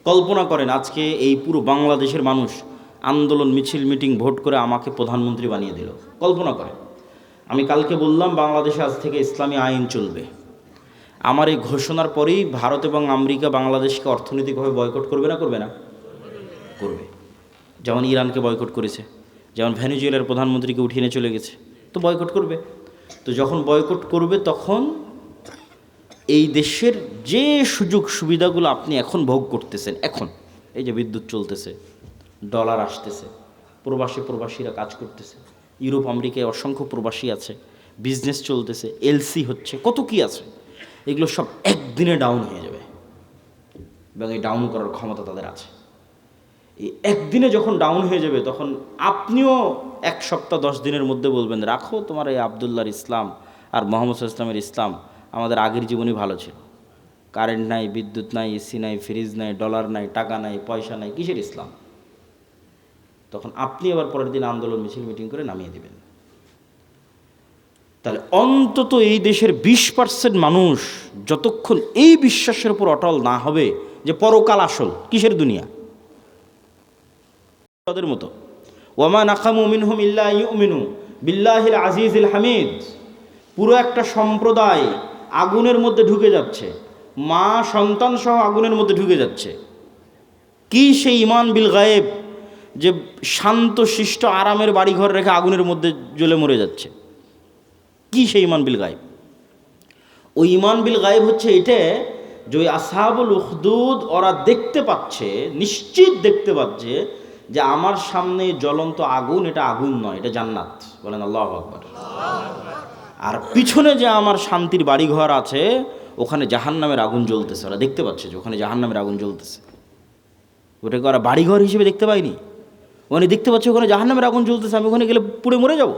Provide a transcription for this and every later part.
কল্পনা করেন আজকে এই পুরো বাংলাদেশের মানুষ আন্দোলন, মিছিল, মিটিং, ভোট করে আমাকে প্রধানমন্ত্রী বানিয়ে দিল। কল্পনা করেন, আমি কালকে বললাম বাংলাদেশে আজ থেকে ইসলামী আইন চলবে। আমার এই ঘোষণার পরেই ভারত এবং আমেরিকা বাংলাদেশকে অর্থনৈতিকভাবে বয়কট করবে না? করবে না? করবে। যেমন ইরানকে বয়কট করেছে, যেমন ভেনেজুয়েলার প্রধানমন্ত্রীকে উঠিয়ে নিয়ে চলে গেছে, তো বয়কট করবে। তো যখন বয়কট করবে তখন এই দেশের যে সুযোগ সুবিধাগুলো আপনি এখন ভোগ করতেছেন, এখন এই যে বিদ্যুৎ চলতেছে, ডলার আসতেছে, প্রবাসীরা কাজ করতেছে, ইউরোপ আমেরিকায় অসংখ্য প্রবাসী আছে, বিজনেস চলতেছে, এলসি হচ্ছে, কত কি আছে, এগুলো সব একদিনে ডাউন হয়ে যাবে এবং এই ডাউন করার ক্ষমতা তাদের আছে। এই একদিনে যখন ডাউন হয়ে যাবে তখন আপনিও 1 সপ্তাহ 10 দিনের মধ্যে বলবেন, রাখো তোমার এই আবদুল্লাহর ইসলাম আর মোহাম্মদ ইসলামের ইসলাম, আমাদের আগের জীবনই ভালো ছিল। কারেন্ট নাই, বিদ্যুৎ নাই, এসি নাই, ফ্রিজ নাই, ডলার নাই, টাকা নাই, পয়সা নাই, কিসের ইসলাম? তখন আপনি আবার পরের দিন আন্দোলন, মিছিল, মিটিং করে নামিয়ে দেবেন। তাহলে অন্তত এই দেশের 20% মানুষ যতক্ষণ এই বিশ্বাসের উপর অটল না হবে যে পরকাল আসল, কিসের দুনিয়া, তাদের মতো ওয়ামা নাকামু মিনহুম ইল্লা ইউমিনু বিল্লাহিল আজিজিল হামিদ, পুরো একটা সম্প্রদায় আগুনের মধ্যে ঢুকে যাচ্ছে, মা সন্তান সহ আগুনের মধ্যে ঢুকে যাচ্ছে। কি সেই ইমান বিল গায়েব যে শান্ত শিষ্ট আরামের বাড়িঘর রেখে আগুনের মধ্যে জ্বলে মরে যাচ্ছে? কি সেই ইমান বিল গায়েব? ওই ইমান বিল গায়েব হচ্ছে এটা যে ওই আসহাবুল উখদুদ ওরা দেখতে পাচ্ছে, নিশ্চিত দেখতে পাচ্ছে যে আমার সামনে জ্বলন্ত আগুন, এটা আগুন নয়, এটা জান্নাত। বলেন আল্লাহু আকবার। আর পিছনে যে আমার শান্তির বাড়িঘর আছে ওখানে জাহান্নামের আগুন জ্বলতেছে, ওরা দেখতে পাচ্ছে যে ওখানে জাহান্নামের আগুন জ্বলতেছে। ওটাকে ওরা বাড়িঘর হিসেবে দেখতে পায়নি, ওখানে দেখতে পাচ্ছে ওখানে জাহান্নামের আগুন জ্বলতেছে, আমি ওখানে গেলে পুড়ে মরে যাব।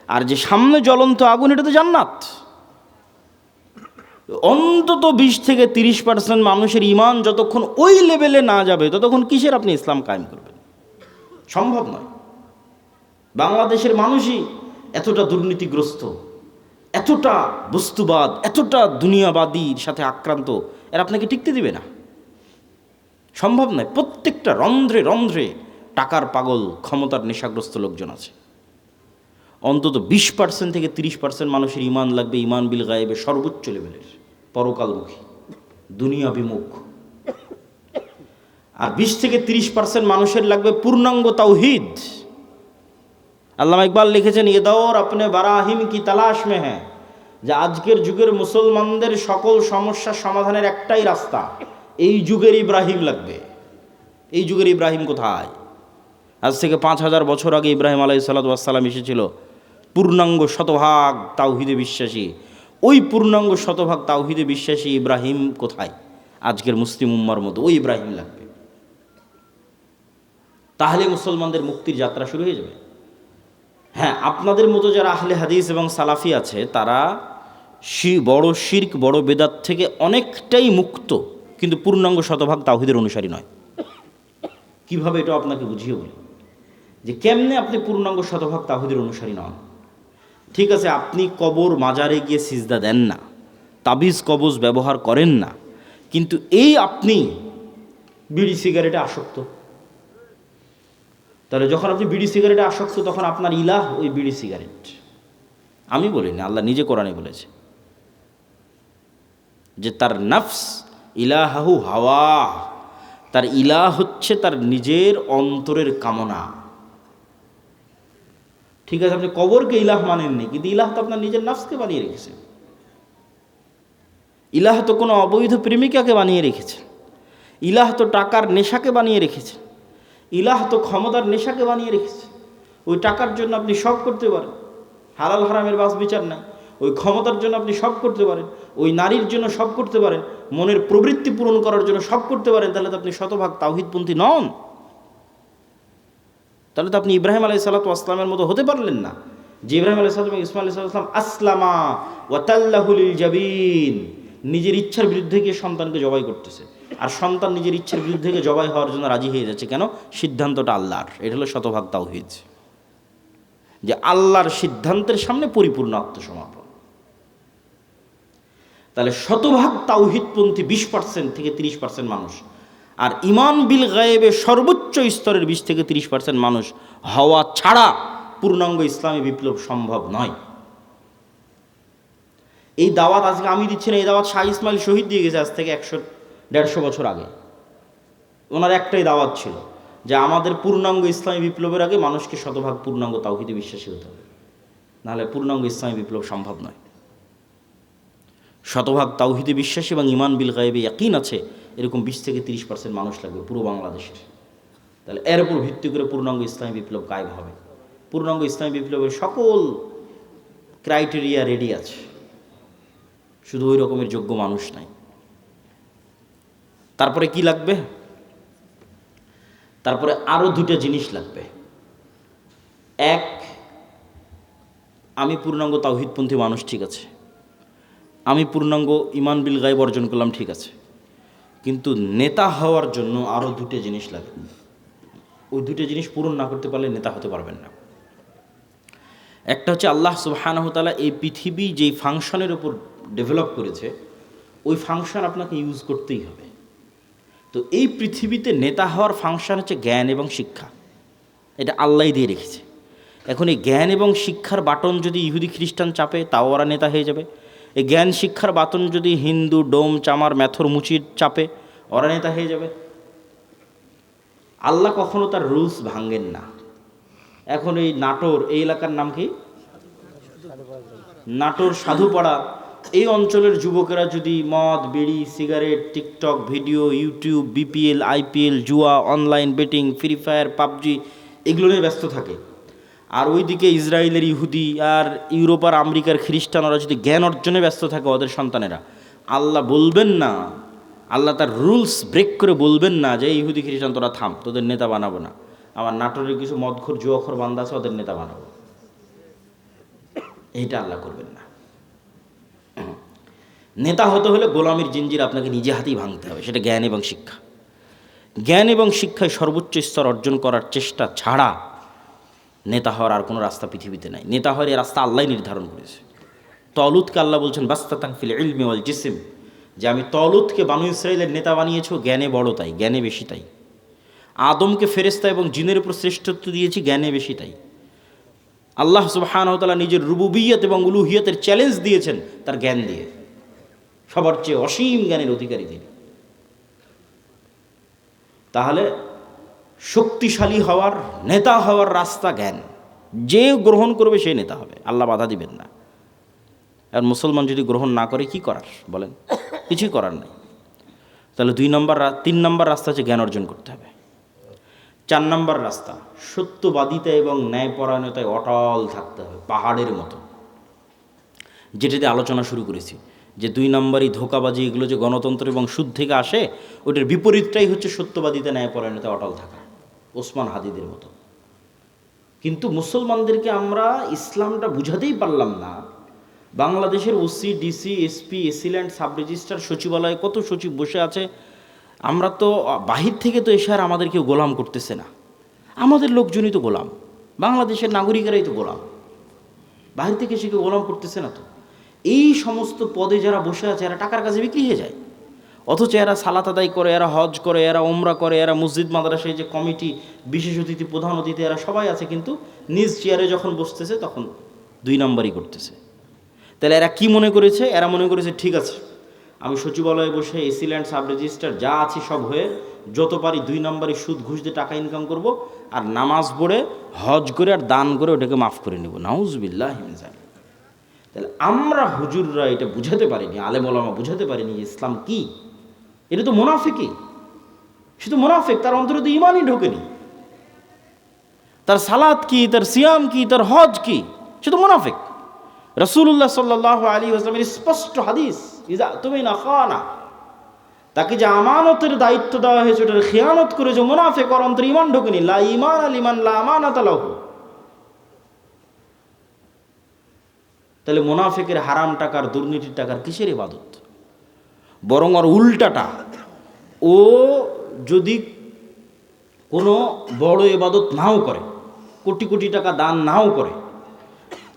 আর যে সামনে জ্বলন্ত আগুন, এটা তো জান্নাত। অন্তত 20-30% মানুষের ইমান যতক্ষণ ওই লেভেলে না যাবে ততক্ষণ কিসের আপনি ইসলাম কায়েম করবেন? সম্ভব নয়। বাংলাদেশের মানুষই এতটা দুর্নীতিগ্রস্ত, এতটা বস্তুবাদ, এতটা দুনিয়াবাদীর সাথে আক্রান্ত, এর আপনাকে টিকতে দিবে না, সম্ভব নয়। প্রত্যেকটা রন্ধ্রে রন্ধ্রে টাকার পাগল, ক্ষমতার নেশাগ্রস্ত লোকজন আছে। অন্তত 20-30% মানুষের ইমান লাগবে ইমান বিল গায়েবে সর্বোচ্চ লেভেলের, পরকালমুখী, দুনিয়া বিমুখ। আর 20-30% মানুষের লাগবে পূর্ণাঙ্গ তাওহীদ। আল্লামা ইকবাল লিখেছেন, ये दौर अपने बराहिम की तलाश में है, যে আজকের যুগের মুসলমানদের সকল সমস্যার সমাধানের একটাই রাস্তা, এই যুগের ইব্রাহিম লাগবে। এই যুগের ইব্রাহিম কোথায়? আজ থেকে 5000 বছর আগে ইব্রাহিম আলাইহিস সালাতু ওয়াস সালাম এসেছিল, পূর্ণাঙ্গ শতভাগ তাওহীদে বিশ্বাসী। ওই পূর্ণাঙ্গ শতভাগ তাওহীদে বিশ্বাসী ইব্রাহিম কোথায়? আজকের মুসলিম উম্মার মতো ওই ইব্রাহিম লাগবে। তাহলে মুসলমানদের মুক্তির যাত্রা শুরু হয়ে যাবে। হ্যাঁ, আপনাদের মতো যারা আহলে হাদিস এবং সালাফি আছে তারা বড় শিরক, বড় বেদাত থেকে অনেকটাই মুক্ত, কিন্তু পূর্ণাঙ্গ শতভাগ তাওহীদের অনুসারী নয়। কিভাবে এটা আপনাকে বুঝিয়ে বলি যে কেমনে আপনি পূর্ণাঙ্গ শতভাগ তাওহীদের অনুসারী নন। ঠিক আছে, আপনি কবর মাজারে গিয়ে সিজদা দেন না, তাবিজ কবজ ব্যবহার করেন না, কিন্তু এই আপনি বিড়ি সিগারেটে আসক্ত। তাহলে যখন আপনি বিড়ি সিগারেটে আসক্ত তখন আপনার ইলাহ ওই বিড়ি সিগারেট। আমি বলিনি, আল্লাহ নিজে কোরআনে বলেছে যে তার নফস ইলাহু হাওয়া, তার ইলাহ হচ্ছে তার নিজের অন্তরের কামনা। ঠিক আছে, আপনি কবরকে ইলাহ মানেননি, কিন্তু ইলাহ তো আপনার নিজের নফসকে বানিয়ে রেখেছেন। ইলাহ তো কোনো অবৈধ প্রেমিকাকে বানিয়ে রেখেছে, ইলাহ তো টাকার নেশাকে বানিয়ে রেখেছে, ইলাহ তো ক্ষমতার নেশাকে বানিয়ে রেখেছে। ওই টাকার জন্য আপনি সব করতে পারেন, হালাল হারামের বাস বিচার নাই। ওই ক্ষমতার জন্য আপনি সব করতে পারেন, ওই নারীর জন্য সব করতে পারেন, মনের প্রবৃত্তি পূরণ করার জন্য সব করতে পারেন। তাহলে তো আপনি শতভাগ তাওহীদপন্থী নন। তাহলে তো আপনি ইব্রাহিম আলাইহিস সালাতু ওয়াস সালামের মতো হতে পারলেন না, যে ইব্রাহিম আলাইহিস সালাম এবং ইসমাঈল আলাইহিস সালাম আসলামা ওয়া তাল্লাহু লিল জাবিন, নিজের ইচ্ছার বিরুদ্ধে গিয়ে সন্তানকে জবাই করতেছে, আর সন্তান নিজের ইচ্ছার বিরুদ্ধে গিয়ে জবাই হওয়ার জন্য রাজি হয়ে যাচ্ছে। কেন? সিদ্ধান্তটা আল্লাহর। এটা হলো শতভাগ তাওহীদ, যে আল্লাহর সিদ্ধান্তের সামনে পরিপূর্ণ আত্মসমর্পণ। তাহলে শতভাগ তাওহীদপন্থী 20% থেকে 30% মানুষ আর ইমান বিল গায়েবে সর্বোচ্চ স্তরের 20-30% মানুষ হওয়া ছাড়া পূর্ণাঙ্গ ইসলামী বিপ্লব সম্ভব নয়। এই দাওয়াত আজকে আমি দিচ্ছি না, এই দাওয়াত শাহ ইসমাইল শহীদ দিয়ে গেছে আজ থেকে 100-150 বছর আগে। ওনার একটাই দাওয়াত ছিল যে আমাদের পূর্ণাঙ্গ ইসলামী বিপ্লবের আগে মানুষকে শতভাগ পূর্ণাঙ্গ তাওহীদে বিশ্বাসী হতে হবে, নাহলে পূর্ণাঙ্গ ইসলামী বিপ্লব সম্ভব নয়। শতভাগ তাওহীদে বিশ্বাসী এবং ইমান বিল গায়েবে ইয়াকিন আছে এরকম 20-30% মানুষ লাগবে পুরো বাংলাদেশের। তাহলে এর উপর ভিত্তি করে পূর্ণাঙ্গ ইসলামী বিপ্লব কায়েম হবে। পূর্ণাঙ্গ ইসলামী বিপ্লবের সকল ক্রাইটেরিয়া রেডি আছে, শুধু ওই রকমের যোগ্য মানুষ নাই। তারপরে কি লাগবে? তারপরে আরও দুটো জিনিস লাগবে। এক, আমি পূর্ণাঙ্গ তাওহীদপন্থী মানুষ, ঠিক আছে, আমি পূর্ণাঙ্গ ইমান বিল গায়েব অর্জন করলাম, ঠিক আছে, কিন্তু নেতা হওয়ার জন্য আরও দুটো জিনিস লাগে। ওই দুটো জিনিস পূরণ না করতে পারলে নেতা হতে পারবেন না। একটা হচ্ছে আল্লাহ সুবহানাহু ওয়া তাআলা এই পৃথিবী যেই ফাংশনের উপর ডেভেলপ করেছে ওই ফাংশন আপনাকে ইউজ করতেই হবে। তো এই পৃথিবীতে নেতা হওয়ার ফাংশন হচ্ছে জ্ঞান এবং শিক্ষা, এটা আল্লাহই দিয়ে রেখেছে। এখন এই জ্ঞান এবং শিক্ষার বাটন যদি ইহুদি খ্রিস্টান চাপে তাও ওরা নেতা হয়ে যাবে। এই জ্ঞান শিক্ষার বাটন যদি হিন্দু ডোম চামার ম্যাথর মুচির চাপে ওরা নেতা হয়ে যাবে। আল্লাহ কখনো তার রুলস ভাঙেন না। এখন এই নাটোর, এই এলাকার নাম কি? নাটোর সাধুপাড়া, এই অঞ্চলের যুবকেরা যদি মদ বিড়ি cigarette TikTok video YouTube BPL IPL জুয়া online betting Free Fire PUBG এগুলো নিয়ে ব্যস্ত থাকে, আর ওইদিকে ইসরায়েলের ইহুদি আর ইউরোপ আর আমেরিকার খ্রিস্টানরা যদি জ্ঞান অর্জনে ব্যস্ত থাকে ওদের সন্তানেরা, আল্লাহ বলবেন না, আল্লাহ তার রুলস ব্রেক করে বলবেন না যে ইহুদি খ্রিস্টান তোরা থাম, তোদের নেতা বানাবো না, আমার নাটোরের কিছু মদখোর জুয়াখোর বান্দা আছে ওদের নেতা বানাবো। এইটা আল্লাহ করবেন না। নেতা হতে হলে গোলামির জিঞ্জির আপনাকে নিজে হাতেই ভাঙতে হবে, সেটা জ্ঞান এবং শিক্ষা। জ্ঞান এবং শিক্ষায় সর্বোচ্চ স্তর অর্জন করার চেষ্টা ছাড়া নেতা হওয়ার আর কোনো রাস্তা পৃথিবীতে নাই। নেতা হওয়ার এই রাস্তা আল্লাহ নির্ধারণ করেছে। তলুতকে আল্লাহ বলছেন বাস্তাতান ফিল ইলমি ওয়াল জিসম, যে আমি তলুতকে বানু ইসরাইলের নেতা বানিয়েছি, জ্ঞানে বড় তাই, জ্ঞানে বেশি তাই। আদমকে ফেরেশতা এবং জিনের উপর শ্রেষ্ঠত্ব দিয়েছি, জ্ঞানে বেশি তাই। আল্লাহ সুবহানাহু ওয়া তাআলা নিজের রুবুবিয়ত এবং উলুহিয়তের চ্যালেঞ্জ দিয়েছেন তার জ্ঞান দিয়ে, সবার চেয়ে অসীম জ্ঞানের অধিকারী তিনি। তাহলে শক্তিশালী হওয়ার নেতা হওয়ার রাস্তা জ্ঞান, যে গ্রহণ করবে সে নেতা হবে, আল্লাহ বাধা দিবেন না। আর মুসলমান যদি গ্রহণ না করে কি করার বলেন? কিছুই করার নেই। তাহলে 3 নম্বর রাস্তা হচ্ছে জ্ঞান অর্জন করতে হবে। 4 নম্বর রাস্তা সত্যবাদিতা এবং ন্যায়পরায়ণতায় অটল থাকতে হবে, পাহাড়ের মতো। যেটাতে আলোচনা শুরু করেছি যে 2 নম্বরই ধোঁকাবাজি, এগুলো যে গণতন্ত্র এবং সুদ থেকে আসে, ওটার বিপরীতটাই হচ্ছে সত্যবাদিতা ন্যায়পরায়ণতায় অটল থাকা, ওসমান হাদিদের মতো। কিন্তু মুসলমানদেরকে আমরা ইসলামটা বুঝাতেই পারলাম না। বাংলাদেশের OC DC SP AC land sub registrar সচিবালয়ে কত সচিব বসে আছে, আমরা তো বাহির থেকে তো এসে আর আমাদের কেউ গোলাম করতেছে না, আমাদের লোকজনই তো গোলাম, বাংলাদেশের নাগরিকেরাই তো গোলাম, বাহির থেকে এসে কেউ গোলাম করতেছে না। তো এই সমস্ত পদে যারা বসে আছে এরা টাকার কাছে বিক্রি হয়ে যায়, অথচ এরা সালাত আদায় করে, এরা হজ করে, এরা ওমরা করে, এরা মসজিদ মাদ্রাসায় যে কমিটি বিশেষ অতিথি প্রধান অতিথি এরা সবাই আছে, কিন্তু নিজ চেয়ারে যখন বসতেছে তখন 2 নম্বরই করতেছে। তাহলে এরা কি মনে করেছে? এরা মনে করেছে ঠিক আছে, আমি সচিবালয়ে বসে এসিল্যান্ড সাব রেজিস্ট্রার যা আছি সব হয়ে যত পারি 2 নম্বরই সুদ ঘুষ দিয়ে টাকা ইনকাম করব, আর নামাজ পড়ে হজ করে আর দান করে ওটাকে মাফ করে নেব। নাউজুবিল্লাহি মিন যালিক। তাহলে আমরা হুজুররা এটা বুঝাতে পারিনি, আলেম ওলামা বুঝাতে পারিনি যে ইসলাম কি। এটা তো মুনাফিকই, শুধু মুনাফিক, তার অন্তরে তো ইমানই ঢোকেনি। তার সালাত কি, তার সিয়াম কি, তার হজ কি, শুধু মুনাফিক। রাসূলুল্লাহ সাল্লাল্লাহু আলাইহি ওয়াসাল্লামের স্পষ্ট হাদিস, ইজা তুমিনা খানা, তাকে যে আমানতের দায়িত্ব দেওয়া হয়েছে ওটার খিয়ানত করে যে মুনাফিক, ওর অন্তরে ইমান ঢোকেনি। লা ঈমান লিমান লা আমানাতা লাহু। তাহলে মুনাফিকের হারাম টাকার দুর্নীতির টাকার কিসের ইবাদত? বরং আর উল্টাটা, ও যদি কোনো বড় ইবাদত নাও করে, কোটি কোটি টাকা দান নাও করে,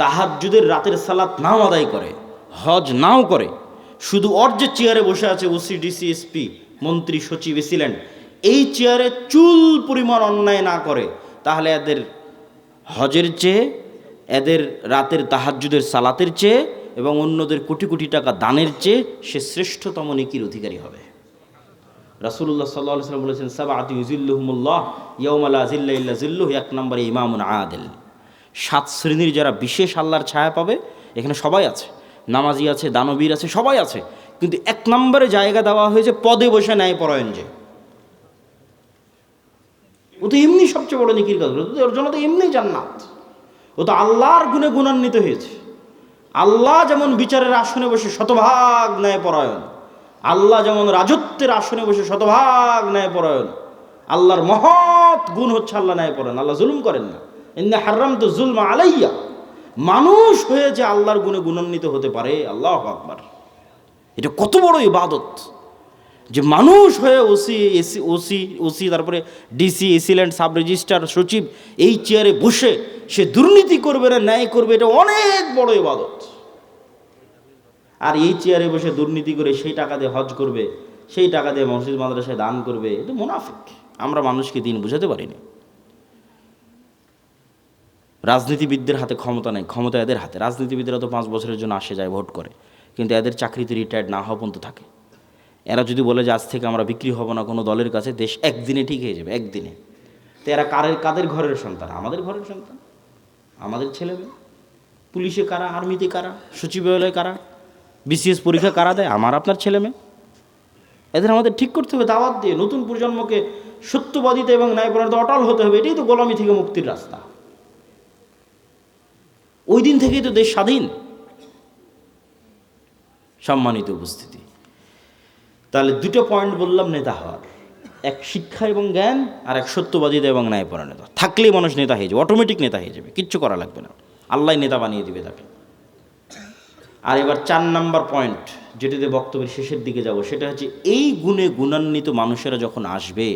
তাহাজ্জুদের রাতের সালাত নাও আদায় করে, হজ নাও করে, শুধু ওর যে চেয়ারে বসে আছে ওসি ডিসি এসপি মন্ত্রী সচিব এসিল্যান্ড, এই চেয়ারে চুল পরিমাণ অন্যায় না করে, তাহলে এদের হজের চেয়ে, এদের রাতের তাহাজ্জুদের সালাতের চেয়ে এবং অন্যদের কোটি কোটি টাকা দানের চেয়ে সে শ্রেষ্ঠতম নেকির অধিকারী হবে। রাসূলুল্লাহ সাল্লাল্লাহু আলাইহি ওয়াসাল্লাম বলেছেন, সাবআতু ইউযিল্লুহুমুল্লাহ ইয়াওমা লা যিল্লা ইল্লা যিল্লুহু। এক নম্বরে ইমামুন আদিল। 7 শ্রেণীর যারা বিশেষ আল্লাহর ছায়া পাবে, এখানে সবাই আছে, নামাজি আছে, দানবীর আছে, সবাই আছে, কিন্তু 1 নম্বরে জায়গা দেওয়া হয়েছে পদে বসে ন্যায়পরায়ণ যে। ও তো এমনি সবচেয়ে বড় নেকির কাজ, ওর জন্য তো এমনি জান্নাত। ও তো আল্লাহর গুণে গুণান্বিত হয়েছে। আল্লাহ যেমন বিচারের আসনে বসে শতভাগ ন্যায়পরায়ণ, আল্লাহ যেমন রাজত্বের আসনে বসে শতভাগ ন্যায়পরায়ণ, আল্লাহর মহৎ গুণ হচ্ছে আল্লাহ ন্যায়পরায়ণ। আল্লাহ জুলুম করেন না। ইন্না হারামতু যুলমা আলাইয়া। মানুষ হয়ে যে আল্লাহর গুণে গুণান্বিত হতে পারে, আল্লাহু আকবার, এটা কত বড় ইবাদত যে মানুষ হয়ে ওসি তারপরে ডিসি, এসিল্যান্ড, সাব রেজিস্ট্রার, সচিব এই চেয়ারে বসে সে দুর্নীতি করবে না ন্যায় করবে, এটা অনেক বড় ইবাদত। আর এই চেয়ারে বসে দুর্নীতি করে সেই টাকা দিয়ে হজ করবে, সেই টাকা দিয়ে মসজিদ মাদ্রাসায় দান করবে, এটা মুনাফিক। আমরা মানুষকে দিন বুঝাতে পারিনি। রাজনীতিবিদদের হাতে ক্ষমতা নেই, ক্ষমতা এদের হাতে। রাজনীতিবিদরা তো 5 বছরের জন্য আসে যায়, ভোট করে, কিন্তু এদের চাকরিতে রিটায়ার্ড না হওয়া পর্যন্ত থাকে। এরা যদি বলে যে আজ থেকে আমরা বিক্রি হব না কোনো দলের কাছে, দেশ একদিনে ঠিক হয়ে যাবে, একদিনে। তো এরা কাদের ঘরের সন্তান? আমাদের ঘরের সন্তান, আমাদের ছেলে মেয়ে। পুলিশে কারা, আর্মিতে কারা, সচিবালয়ে কারা, বিসিএস পরীক্ষা কারা দেয়? আমার আপনার ছেলে মেয়ে। এদের আমাদের ঠিক করতে হবে দাওয়াত দিয়ে। নতুন প্রজন্মকে সত্যবাদিতা এবং ন্যায়পরায়ণতা অটল হতে হবে। এটাই তো গোলামি থেকে মুক্তির রাস্তা। ওই দিন থেকেই তো দেশ স্বাধীন। সম্মানিত উপস্থিতি, তাহলে 2টো পয়েন্ট বললাম নেতা হওয়ার, এক শিক্ষা এবং জ্ঞান, আর এক সত্যবাদিতা এবং ন্যায়পরায়ণতা। থাকলেই মানুষ নেতা হয়ে যাবে, অটোমেটিক নেতা হয়ে যাবে, কিচ্ছু করা লাগবে না, আল্লাহ নেতা বানিয়ে দিবে তাকে। আর এবার 4 নম্বর পয়েন্ট, যেটিতে বক্তব্যের শেষের দিকে যাব, সেটা হচ্ছে এই গুণে গুণান্বিত মানুষেরা যখন আসবে,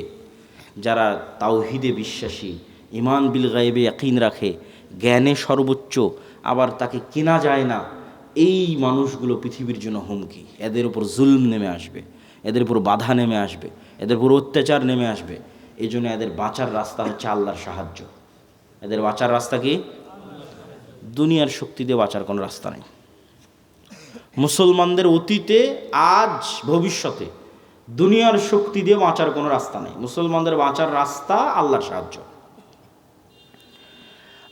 যারা তাওহীদে বিশ্বাসী, ঈমান বিল গায়বে ইয়াকিন রাখে, জ্ঞানে সর্বোচ্চ, আবার তাকে কেনা যায় না, এই মানুষগুলো পৃথিবীর জন্য হুমকি। এদের উপর জুলম নেমে আসবে, এদের উপর বাধা নেমে আসবে, এদের উপর অত্যাচার নেমে আসবে। এই জন্য এদের বাঁচার রাস্তা হচ্ছে আল্লাহর সাহায্য। এদের বাঁচার রাস্তা কি? দুনিয়ার শক্তি দিয়ে বাঁচার কোনো রাস্তা নেই। মুসলমানদের অতীতে, আজ, ভবিষ্যতে দুনিয়ার শক্তি দিয়ে বাঁচার কোনো রাস্তা নেই। মুসলমানদের বাঁচার রাস্তা আল্লাহর সাহায্য।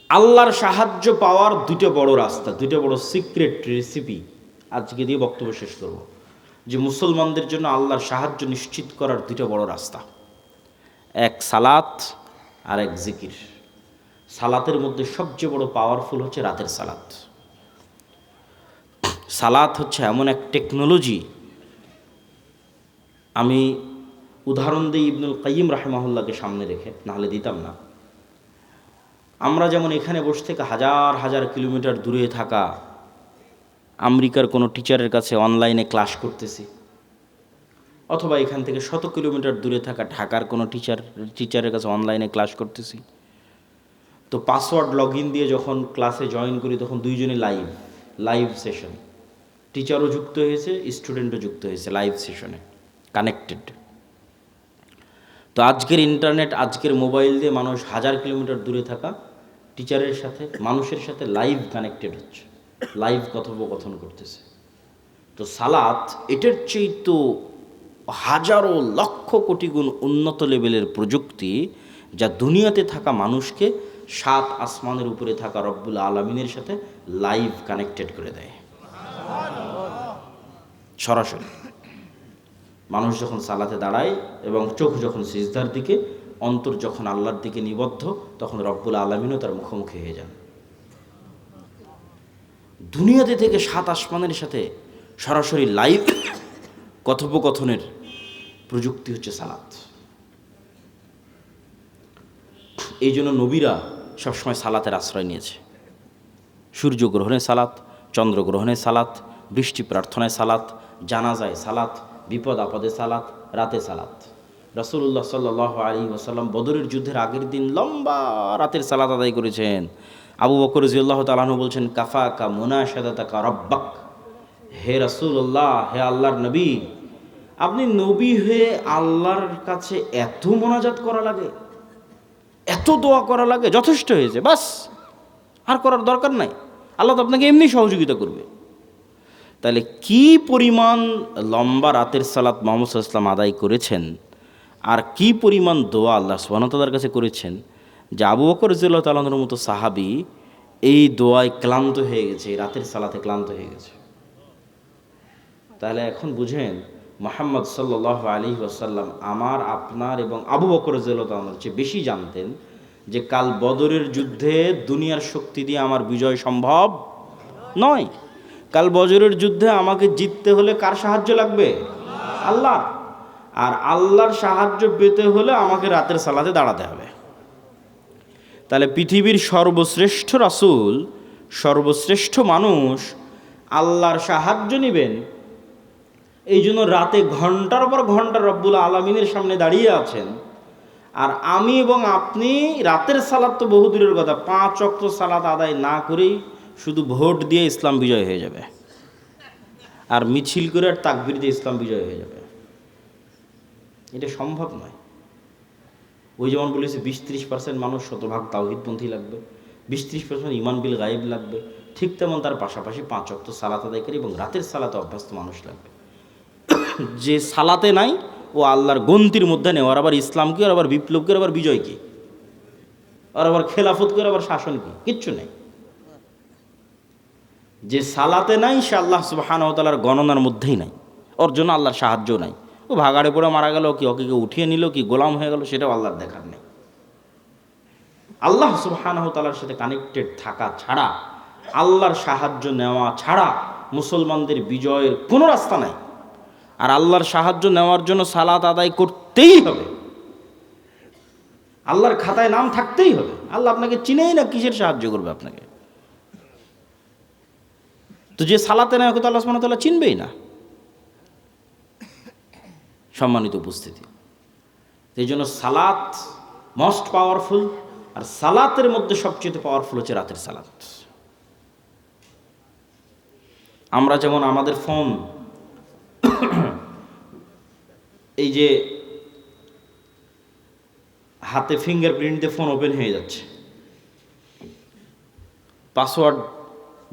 আল্লাহর সাহায্য পাওয়ার 2টো বড় রাস্তা, 2টো বড় সিক্রেট রেসিপি আজকে দিয়ে বক্তব্য শেষ করব। যে মুসলমানদের জন্য আল্লাহর সাহায্য নিশ্চিত করার 2টো বড় রাস্তা, এক সালাত আর এক জিকির। সালাতের মধ্যে সবচেয়ে বড় পাওয়ারফুল হচ্ছে রাতের সালাত। সালাত হচ্ছে এমন এক টেকনোলজি, আমি উদাহরণ দিই ইবনুল কাইয়িম রাহিমাহুল্লাহকে সামনে রেখে, নাহলে দিতাম না। আমরা যেমন এখানে বসে থেকে হাজার হাজার কিলোমিটার দূরে থাকা আমেরিকার কোনো টিচারের কাছে অনলাইনে ক্লাস করতেছি, অথবা এখান থেকে 100 কিলোমিটার দূরে থাকা ঢাকার কোনো টিচারের কাছে অনলাইনে ক্লাস করতেছি, তো পাসওয়ার্ড লগ ইন দিয়ে যখন ক্লাসে জয়েন করি, তখন দুইজনে লাইভ সেশন, টিচারও যুক্ত হয়েছে, স্টুডেন্টও যুক্ত হয়েছে লাইভ সেশনে, কানেক্টেড। তো আজকের ইন্টারনেট, আজকের মোবাইল দিয়ে মানুষ 1000 কিলোমিটার দূরে থাকা টিচারের সাথে, মানুষের সাথে লাইভ কানেক্টেড হচ্ছে, লাইভ কথোপকথন করতেছে। তো সালাত এটার চেয়ে তো হাজারো লক্ষ কোটি গুণ উন্নত লেভেলের প্রযুক্তি, যা দুনিয়াতে থাকা মানুষকে 7 আসমানের উপরে থাকা রব্বুল আলামিনের সাথে লাইভ কানেক্টেড করে দেয় সরাসরি। মানুষ যখন সালাতে দাঁড়ায় এবং চোখ যখন সিজদার দিকে, অন্তর যখন আল্লাহর দিকে নিবদ্ধ, তখন রব্বুল আলামিনও তার মুখোমুখি হয়ে যান। দুনিয়াতে থেকে 7 আসমানের সাথে সরাসরি লাইভ কথোপকথনের প্রযুক্তি হচ্ছে সালাত। এই জন্য নবীরা সবসময় সালাতের আশ্রয় নিয়েছে। সূর্যগ্রহণে সালাত, চন্দ্রগ্রহণে সালাত, বৃষ্টি প্রার্থনায় সালাত, জানাজায় সালাত, বিপদ আপদে সালাত, রাতে সালাত। রাসূলুল্লাহ সাল্লাল্লাহু আলাইহি ওয়াসাল্লাম বদরের যুদ্ধের আগের দিন লম্বা রাতের সালাত আদায় করেছেন। আবু বকর রাদিয়াল্লাহু তাআলা আনহু বলছেন, কাফাকা মুনাশাদাতাকা রাব্বাক, হে রাসূলুল্লাহ, হে আল্লাহর নবী, আপনি নবী হয়ে আল্লাহর কাছে এত মোনাজাত করা লাগে, এত দোয়া করা লাগে, যথেষ্ট হয়েছে, বাস, আর করার দরকার নাই। আল্লাহ তো আপনাকে এমনি সহযোগিতা করবে। তাহলে কি পরিমাণ লম্বা রাতের সালাত মুহাম্মদ সাল্লাল্লাহু আলাইহি ওয়াসাল্লাম আদায় করেছেন, আর কি পরিমাণ দোয়া আল্লাহ সুবহানাহু ওয়া তাআলার কাছে করেছেন, যে আবু বকর রাদিয়াল্লাহু তাআলা আনহুর মতো সাহাবী এই দোয়ায় ক্লান্ত হয়ে গেছে, এই রাতের সালাতে ক্লান্ত হয়ে গেছে। তাহলে এখন বুঝেন মুহাম্মদ সাল্লাল্লাহু আলাইহি ওয়াসাল্লাম আমার, আপনার এবং আবু বকর রাদিয়াল্লাহু তাআলার চেয়ে বেশি জানতেন যে কাল বদরের যুদ্ধে দুনিয়ার শক্তি দিয়ে আমার বিজয় সম্ভব নয়। কাল বদরের যুদ্ধে আমাকে জিততে হলে কার সাহায্য লাগবে? আল্লাহ। আর আল্লাহর সাহায্য পেতে হলে আমাকে রাতের সালাতে দাঁড়াতে হবে। তাহলে পৃথিবীর সর্বশ্রেষ্ঠ রাসূল, সর্বশ্রেষ্ঠ মানুষ আল্লাহর সাহায্য নেবেন, এই জন্য রাতে ঘন্টার পর ঘন্টা রব্বুল আলামিনের সামনে দাঁড়িয়ে আছেন। আর আমি এবং আপনি রাতের সালাত তো বহুদূরের কথা, 5 ওয়াক্ত সালাত আদায় না করেই শুধু ভোট দিয়ে ইসলাম বিজয় হয়ে যাবে, আর মিছিল করে আর তাকবীর দিয়ে ইসলাম বিজয় হয়ে যাবে। এটা সম্ভব নয়। ওই যেমন বলেছে 20-30% মানুষ শতভাগ তাওহীদপন্থী লাগবে, 20-30% ঈমান বিল গায়েব লাগবে, ঠিক তেমন তার পাশাপাশি 5 ওয়াক্ত সালাত আদায়কারী এবং রাতের সালাতে অভ্যস্ত মানুষ লাগবে। যে সালাতে নাই ও আল্লাহর গন্তির মধ্যে নেই, আর আবার ইসলাম কি, আর আবার বিপ্লব কি, আর আবার বিজয় কি, আর আবার খেলাফত কি, আর আবার শাসন কি, কিচ্ছু নেই। যে সালাতে নাই সে আল্লাহ সুবহানাহু ওয়া তাআলার গণনার মধ্যেই নাই, ওর জন্য আল্লাহর সাহায্য নাই। ও ভাগাড়ে পড়ে মারা গেল, কি ওকে কেউ উঠিয়ে নিল, কি গোলাম হয়ে গেল, সেটাও আল্লাহর দেখার নেই। আল্লাহ সুবহানাহু ওয়া তাআলার সাথে কানেক্টেড থাকা ছাড়া, আল্লাহর সাহায্য নেওয়া ছাড়া মুসলমানদের বিজয়ের কোনো রাস্তা নাই। আর আল্লাহর সাহায্য নেওয়ার জন্য সালাত আদায় করতেই হবে, আল্লাহর খাতায় নাম থাকতেই হবে। আল্লাহ আপনাকে চিনেই না, কিসের সাহায্য করবে আপনাকে? তো যে সালাতে নেয় ওকে তো আল্লাহ সুবহানাহু ওয়া তাআলা চিনবেই না। সম্মানিত উপস্থিতি, এই জন্য সালাত মোস্ট পাওয়ারফুল, আর সালাতের মধ্যে সবচেয়ে পাওয়ারফুল হচ্ছে রাতের সালাত। আমরা যেমন আমাদের ফোন, এই যে হাতে ফিঙ্গারপ্রিন্ট দিয়ে ফোন ওপেন হয়ে যাচ্ছে, পাসওয়ার্ড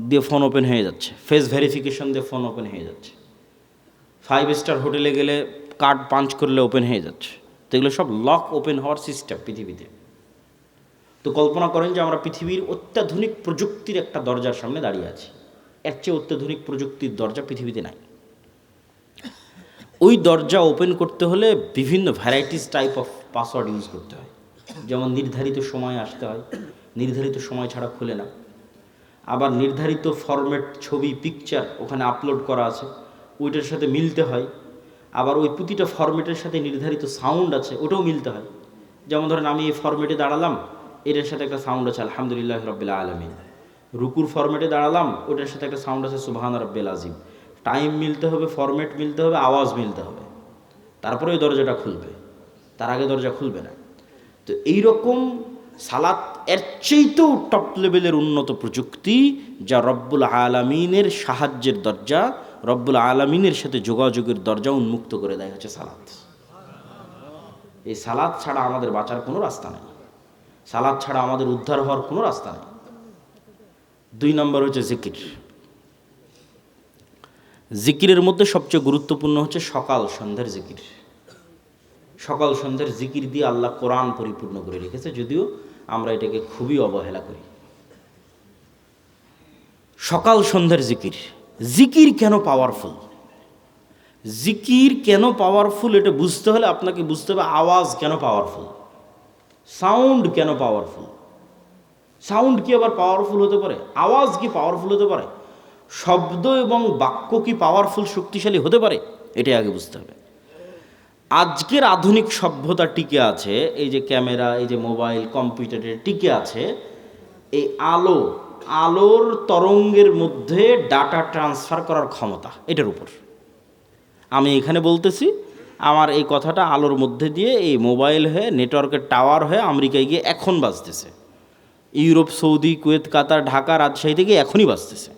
দিয়ে ফোন ওপেন হয়ে যাচ্ছে, ফেস ভেরিফিকেশন দিয়ে ফোন ওপেন হয়ে যাচ্ছে, 5 স্টার হোটেলে গেলে কার্ড পাঞ্চ করলে ওপেন হয়ে যাচ্ছে। তো এগুলো সব লক ওপেন হওয়ার সিস্টেম পৃথিবীতে। তো কল্পনা করেন যে আমরা পৃথিবীর অত্যাধুনিক প্রযুক্তির একটা দরজার সামনে দাঁড়িয়ে আছি, এর চেয়ে অত্যাধুনিক প্রযুক্তির দরজা পৃথিবীতে নাই। ওই দরজা ওপেন করতে হলে বিভিন্ন varieties type of password use করতে হয়। যেমন নির্ধারিত সময় আসতে হয়, নির্ধারিত সময় ছাড়া খুলে না। আবার নির্ধারিত ফরম্যাট ছবি, পিকচার ওখানে আপলোড করা আছে, ওইটার সাথে মিলতে হয়। আবার ওই প্রতিটা ফরম্যাটের সাথে নির্ধারিত সাউন্ড আছে, ওটাও মিলতে হয়। যেমন ধরেন আমি এই ফরম্যাটে দাঁড়ালাম, এটার সাথে একটা সাউন্ড আছে আলহামদুলিল্লাহ রাব্বিল আলামিন। রুকুর ফরম্যাটে দাঁড়ালাম, ওটার সাথে একটা সাউন্ড আছে সুবহান রাব্বিল আযীম। টাইম মিলতে হবে, ফরম্যাট মিলতে হবে, আওয়াজ মিলতে হবে, তারপরে ওই দরজাটা খুলবে, তার আগে দরজা খুলবে না। তো এইরকম সালাত এর চেয়েতেও টপ লেভেলের উন্নত প্রযুক্তি, যা রব্বুল আলামিনের সাহায্যের দরজা, রব্বুল আলামিনের সাথে যোগাযোগের দরজা উন্মুক্ত করে দেয় হচ্ছে সালাত। এই সালাত ছাড়া আমাদের বাঁচার কোনো রাস্তা নেই, সালাত ছাড়া আমাদের উদ্ধার হওয়ার কোনো রাস্তা নেই। 2 নম্বর হচ্ছে জিকির। জিকিরের মধ্যে সবচেয়ে গুরুত্বপূর্ণ হচ্ছে সকাল সন্ধ্যার জিকির। সকাল সন্ধ্যার জিকির দিয়ে আল্লাহ কোরআন পরিপূর্ণ করে রেখেছে, যদিও আমরা এটাকে খুবই অবহেলা করি। সকাল সন্ধ্যার জিকির। জিকির কেন পাওয়ারফুল? জিকির কেন পাওয়ারফুল এটা বুঝতে হলে আপনাকে বুঝতে হবে আওয়াজ কেন পাওয়ারফুল, সাউন্ড কেন পাওয়ারফুল। সাউন্ড কি আবার পাওয়ারফুল হতে পারে? আওয়াজ কি পাওয়ারফুল হতে পারে? শব্দ এবং বাক্য কি পাওয়ারফুল, শক্তিশালী হতে পারে? এটাই আগে বুঝতে হবে। আজকের আধুনিক সভ্যতা টিকে আছে, এই যে ক্যামেরা, এই যে মোবাইল, কম্পিউটারে টিকে আছে এই আলোর তরঙ্গের মধ্যে ডাটা ট্রান্সফার করার ক্ষমতা, এটার উপর। আমি এখানে বলতেছি, আমার এই কথাটা আলোর মধ্যে দিয়ে এই মোবাইল হয়ে, নেটওয়ার্কের টাওয়ার হয়ে আমেরিকায় গিয়ে এখন বাজতেছে, ইউরোপ, সৌদি, কুয়েত, কাতার, ঢাকা, রাজশাহী থেকে এখনই বাজতেছে।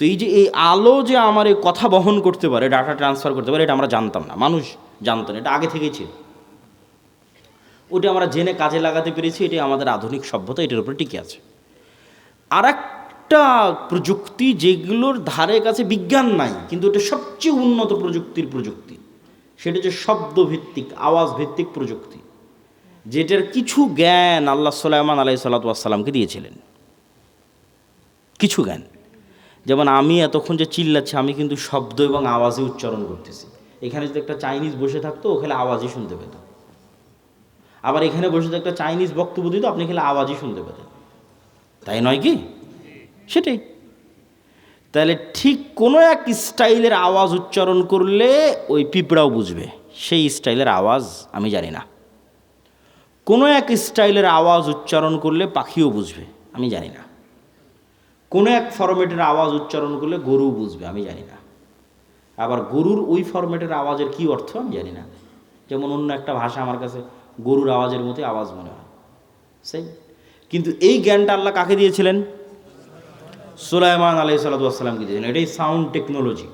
তো এই যে এই আলো যে আমার এই কথা বহন করতে পারে, ডাটা ট্রান্সফার করতে পারে, এটা আমরা জানতাম না, মানুষ জানতো না, এটা আগে থেকেই ছিল। ওটা আমরা জেনে কাজে লাগাতে পেরেছি, এটাই আমাদের আধুনিক সভ্যতা, এটার উপরে টিকে আছে। আর একটা প্রযুক্তি যেগুলোর ধারে কাছে বিজ্ঞান নাই, কিন্তু এটা সবচেয়ে উন্নত প্রযুক্তির প্রযুক্তি, সেটা হচ্ছে শব্দভিত্তিক, আওয়াজ ভিত্তিক প্রযুক্তি, যেটার কিছু জ্ঞান আল্লাহ সুলাইমান আলাইহিস সালাতু ওয়াস সালামকে দিয়েছিলেন। কিছু জ্ঞান, যেমন আমি এতক্ষণ যে চিল্লাচ্ছি, আমি কিন্তু শব্দ এবং আওয়াজে উচ্চারণ করতেছি। এখানে যদি একটা চাইনিজ বসে থাকতো, ও খেলে আওয়াজই শুনতে পেত। আবার এখানে বসে যদি একটা চাইনিজ বক্তব্য দিত, আপনি খেলে আওয়াজই শুনতে পেতেন, তাই নয় কি? সেটাই। তাহলে ঠিক কোনো এক স্টাইলের আওয়াজ উচ্চারণ করলে ওই পিঁপড়াও বুঝবে, সেই স্টাইলের আওয়াজ আমি জানি না। কোনো এক স্টাইলের আওয়াজ উচ্চারণ করলে পাখিও বুঝবে, আমি জানি না। কোনো এক ফরম্যাটের আওয়াজ উচ্চারণ করলে গরু বুঝবে, আমি জানি না। আবার গরুর ওই ফরম্যাটের আওয়াজের কী অর্থ আমি জানি না। যেমন অন্য একটা ভাষা আমার কাছে গরুর আওয়াজের মতোই আওয়াজ মনে হয়, সেই। কিন্তু এই জ্ঞানটা আল্লাহ কাকে দিয়েছিলেন? সুলাইমান আলাইহিস সালাতু ওয়াস সালামকে দিয়েছিলেন। এটাই সাউন্ড টেকনোলজি।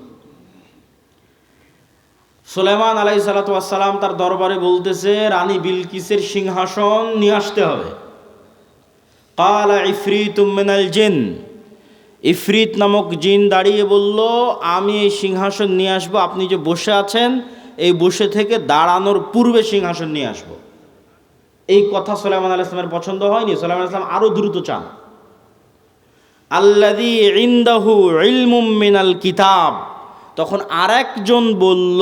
সুলাইমান আলাইহিস সালাতু ওয়াস সালাম তার দরবারে বলতেছে, রানী বিলকিসের সিংহাসন নিয়ে আসতে হবে। ক্বালা ইফরিতুম মিনাল জিন, ইফরিত নামক জিন দাঁড়িয়ে বলল, আমি এই সিংহাসন নিয়ে আসবো, আপনি যে বসে আছেন এই বসে থেকে দাঁড়ানোর পূর্বে সিংহাসন নিয়ে আসবো। এই কথা সুলাইমান আলাইহিস সালামের পছন্দ হয়নি। সুলাইমান আলাইহিস সালাম আরো দ্রুত চান। আল্লাযী ইনদাহু ইলমুম মিনাল কিতাব, তখন আরেকজন বলল,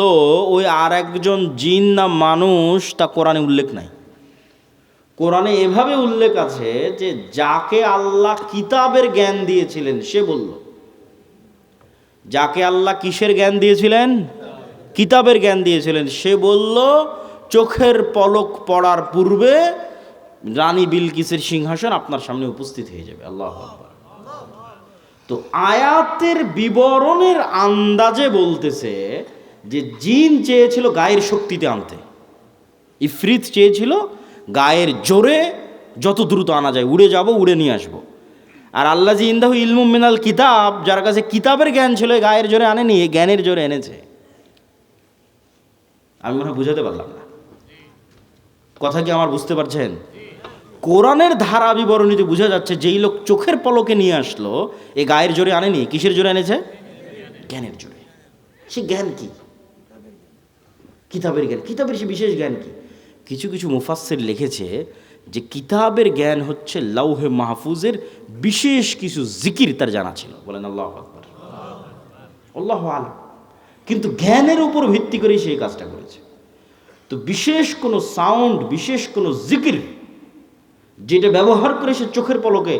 ওই আরেকজন জিন না মানুষ তা কোরআনে উল্লেখ নাই। কোরআনে এভাবে উল্লেখ আছে যে যাকে আল্লাহ কিতাবের জ্ঞান দিয়েছিলেন সে বলল। যাকে আল্লাহ কিসের জ্ঞান দিয়েছিলেন? কিতাবের জ্ঞান দিয়েছিলেন, সে বলল চোখের পলক পড়ার পূর্বে রানী বিলকিসের সিংহাসন আপনার সামনে উপস্থিত হয়ে যাবে। আল্লাহু আকবার। তো আয়াতের বিবরণের আন্দাজে বলতেছে যে জিন চেয়েছিল গায়ের শক্তিতে আনতে, ইফরিত চেয়েছিল গায়ের জোরে যত দ্রুত আনা যায়, উড়ে যাব, উড়ে নিয়ে আসবো। আর আল্লাযী ইনদাহু ইলমুম মিনাল কিতাব, যার কাছে কিতাবের জ্ঞান ছিল, গায়ের জোরে আনেনি, জ্ঞানের জোরে এনেছে। আমি মনে হয় বুঝাতে পারলাম না কথা, কি আমার বুঝতে পারছেন? কোরআনের ধারা বিবরণীতে বোঝা যাচ্ছে যেই লোক চোখের পলকে নিয়ে আসলো, এ গায়ের জোরে আনেনি, কিসের জোরে এনেছে? জ্ঞানের জোরে। সে জ্ঞান কি? কিতাবের জ্ঞান। কিতাবের সে বিশেষ জ্ঞান কি? কিছু কিছু মুফাসসির লিখেছে যে কিতাবের জ্ঞান হচ্ছে লাউহে মাহফুজের বিশেষ কিছু জিকির তার জানা ছিল। বলেন আল্লাহু আকবার। আল্লাহু আলাম। কিন্তু জ্ঞানের উপর ভিত্তি করেই সেই কাজটা করেছে। তো বিশেষ কোনো সাউন্ড, বিশেষ কোনো জিকির যেটা ব্যবহার করে সে চোখের পলকে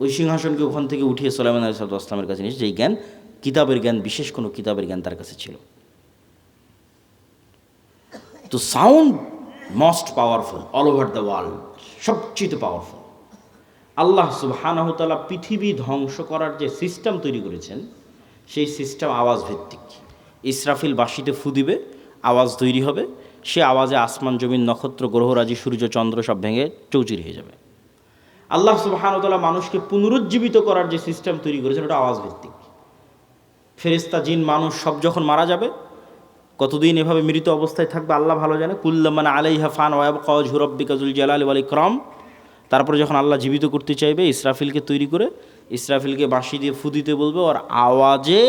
ওই সিংহাসনকে ওখান থেকে উঠিয়ে সুলাইমান আলাইহিস সালামের কাছে নিয়েছে, যেই জ্ঞান কিতাবের জ্ঞান, বিশেষ কোনো কিতাবের জ্ঞান তার কাছে ছিল। তো sound most powerful all over the world, সবচেয়ে পাওয়ারফুল। আল্লাহ সুবহানাহু ওয়া তাআলা পৃথিবী ধ্বংস করার যে সিস্টেম তৈরি করেছেন, সেই সিস্টেম আওয়াজ ভিত্তিক। ইসরাফিল বাঁশিতে ফু দিবে, আওয়াজ তৈরি হবে, সে আওয়াজে আসমান জমিন নক্ষত্র গ্রহরাজি সূর্য চন্দ্র সব ভেঙে চৌচির হয়ে যাবে। আল্লাহ সুবহানাহু ওয়া তাআলা মানুষকে পুনরুজ্জীবিত করার যে সিস্টেম তৈরি করেছেন, ওটা আওয়াজ ভিত্তিক। ফেরেশতা জিন মানুষ সব যখন মারা যাবে, কতদিন এভাবে মৃত অবস্থায় থাকবে আল্লাহ ভালো জানে। কুল্লামান আলাইহা ফান ওয়া ইয়াবকা ওয়াজহু রাব্বিকা যুল জালালি ওয়াল ইকরাম। তারপরে যখন আল্লাহ জীবিত করতে চাইবে, ইসরাফিলকে তৈরি করে ইসরাফিলকে বাঁশি দিয়ে ফু দিতে বলবে, আর আওয়াজে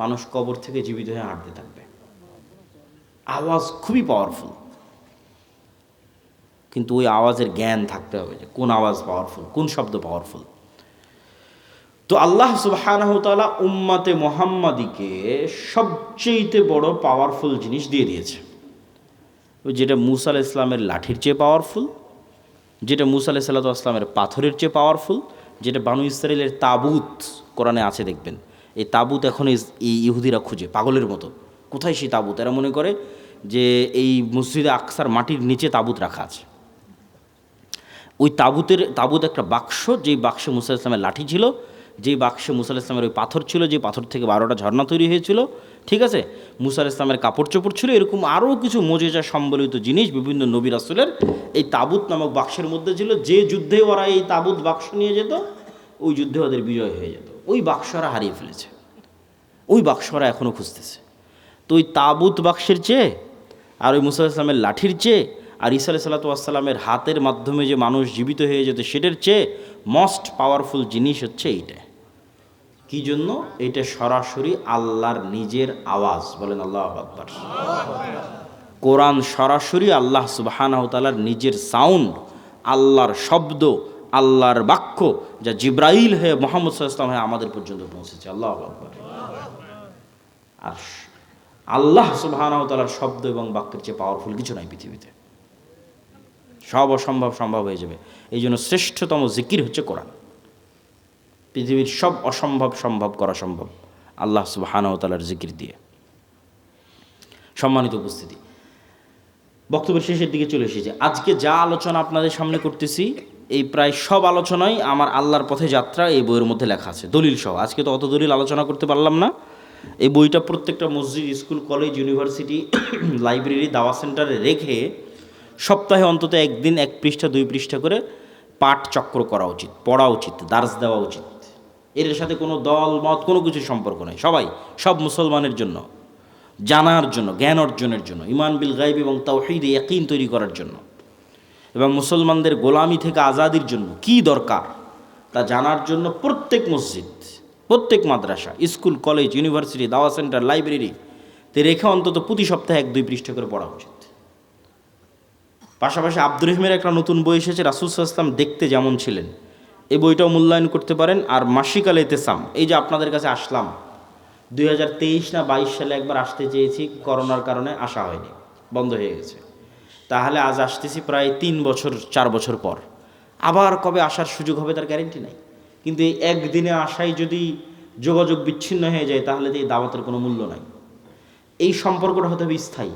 মানুষ কবর থেকে জীবিত হয়ে হাঁটতে থাকবে। আওয়াজ খুবই পাওয়ারফুল, কিন্তু ওই আওয়াজের জ্ঞান থাকতে হবে যে কোন আওয়াজ পাওয়ারফুল, কোন শব্দ পাওয়ারফুল। তো আল্লাহ সুবহানাহু ওয়া তাআলা উম্মতে মুহাম্মাদিকে সবচেয়ে বড় পাওয়ারফুল জিনিস দিয়ে দিয়েছে, যেটা মূসা আলাইহিস সালামের লাঠির চেয়ে পাওয়ারফুল, যেটা মূসা আলাইহিস সালামের পাথরের চেয়ে পাওয়ারফুল, যেটা বানু ইসরাইলের তাবুত কোরআনে আছে দেখবেন। এই তাবুত এখন এই ইহুদিরা খুঁজে পাগলের মতো, কোথায় সেই তাবুত? এরা মনে করে যে এই মসজিদে আকসার মাটির নিচে তাবুত রাখা আছে। ওই তাবুত একটা বাক্স, যেই বাক্সে মূসা আলাইহিস সালামের লাঠি ছিল, যেই বাক্সে মূসা আলাইহিস সালামের ওই পাথর ছিল, যে পাথর থেকে 12টা ঝর্ণা তৈরি হয়েছিল, ঠিক আছে, মূসা আলাইহিস সালামের কাপড় চোপড় ছিল, এরকম আরও কিছু মুজিজা সম্বলিত জিনিস বিভিন্ন নবী রাসূলের এই তাবুত নামক বাক্সের মধ্যে ছিল। যে যুদ্ধে ওরা এই তাবুত বাক্স নিয়ে যেত, ওই যুদ্ধে ওদের বিজয় হয়ে যেত। ওই বাক্সরা হারিয়ে ফেলেছে, ওই বাক্সরা এখনও খুঁজতেছে। তো ওই তাবুত বাক্সের চেয়ে আর ওই মুসা ইসলামের লাঠির চেয়ে আর ঈসা আলাইহিস সালাতু ওয়াস সালামের হাতের মাধ্যমে যে মানুষ জীবিত হয়ে যেত সেটার চেয়ে মোস্ট পাওয়ারফুল জিনিস হচ্ছে এইটা। কি জন্য? এটা সরাসরি আল্লাহর নিজের আওয়াজ। বলেন আল্লাহু আকবার। কোরআন সরাসরি আল্লাহ সুবহানাহু ওয়া তাআলার নিজের সাউন্ড, আল্লাহর শব্দ, আল্লাহর বাক্য, যা জিব্রাইল হয়ে মুহাম্মদ সাল্লাল্লাহু আলাইহি ওয়াসাল্লাম হয়ে আমাদের পর্যন্ত পৌঁছেছে। আল্লাহু আকবার। আর আল্লাহ সুবহানাহু ওয়া তাআলার শব্দ এবং বাক্যের চেয়ে পাওয়ারফুল কিছু নাই পৃথিবীতে। সব অসম্ভব সম্ভব হয়ে যাবে। এই জন্য শ্রেষ্ঠতম জিকির হচ্ছে কোরআন। পৃথিবীর সব অসম্ভব সম্ভব করা সম্ভব আল্লাহ সুবহানাহু ওয়া তাআলার জিকির দিয়ে। সম্মানিত উপস্থিতি, বক্তব্যের শেষের দিকে চলে এসেছে। আজকে যা আলোচনা আপনাদের সামনে করতেছি, এই প্রায় সব আলোচনাই আমার আল্লাহর পথে যাত্রা এই বইয়ের মধ্যে লেখা আছে, দলিল সহ। আজকে তো অত দলিল আলোচনা করতে পারলাম না। এই বইটা প্রত্যেকটা মসজিদ, স্কুল, কলেজ, ইউনিভার্সিটি, লাইব্রেরি, দাওয়া সেন্টারে রেখে সপ্তাহে অন্তত একদিন 1 পৃষ্ঠা 2 পৃষ্ঠা করে পাঠ চক্র করা উচিত, পড়া উচিত, দার্স দেওয়া উচিত। এর সাথে কোনো দল মত কোনো কিছুর সম্পর্ক নেই। সব মুসলমানের জন্য, জানার জন্য, জ্ঞান অর্জনের জন্য, ঈমান বিল গায়ব এবং তাওহীদে ইয়াকিন তৈরি করার জন্য এবং মুসলমানদের গোলামি থেকে আজাদির জন্য কি দরকার তা জানার জন্য প্রত্যেক মসজিদ, প্রত্যেক মাদ্রাসা, স্কুল, কলেজ, ইউনিভার্সিটি, দাওয়া সেন্টার, লাইব্রেরিতে রেখে অন্তত প্রতি সপ্তাহে 1-2 পৃষ্ঠা করে পড়া উচিত। পাশাপাশি আব্দুর রহিমের একটা নতুন বই এসেছে, রাসূল সাল্লাল্লাহু আলাইহি ওয়াসাল্লাম দেখতে যেমন ছিলেন, এই বইটাও মূল্যায়ন করতে পারেন। আর মাসিক আল ইতিসাম, এই যে আপনাদের কাছে আসলাম 2023 না 22 সালে একবার আসতে চেয়েছি, করোনার কারণে আসা হয়নি, বন্ধ হয়ে গেছে। তাহলে আজ আসতেছি প্রায় 3 বছর 4 বছর পর। আবার কবে আসার সুযোগ হবে তার গ্যারেন্টি নাই। কিন্তু এই একদিনে আসাই যদি যোগাযোগ বিচ্ছিন্ন হয়ে যায় তাহলে তো এই দাওয়াতের কোনো মূল্য নাই। এই সম্পর্কটা হতে হবে স্থায়ী,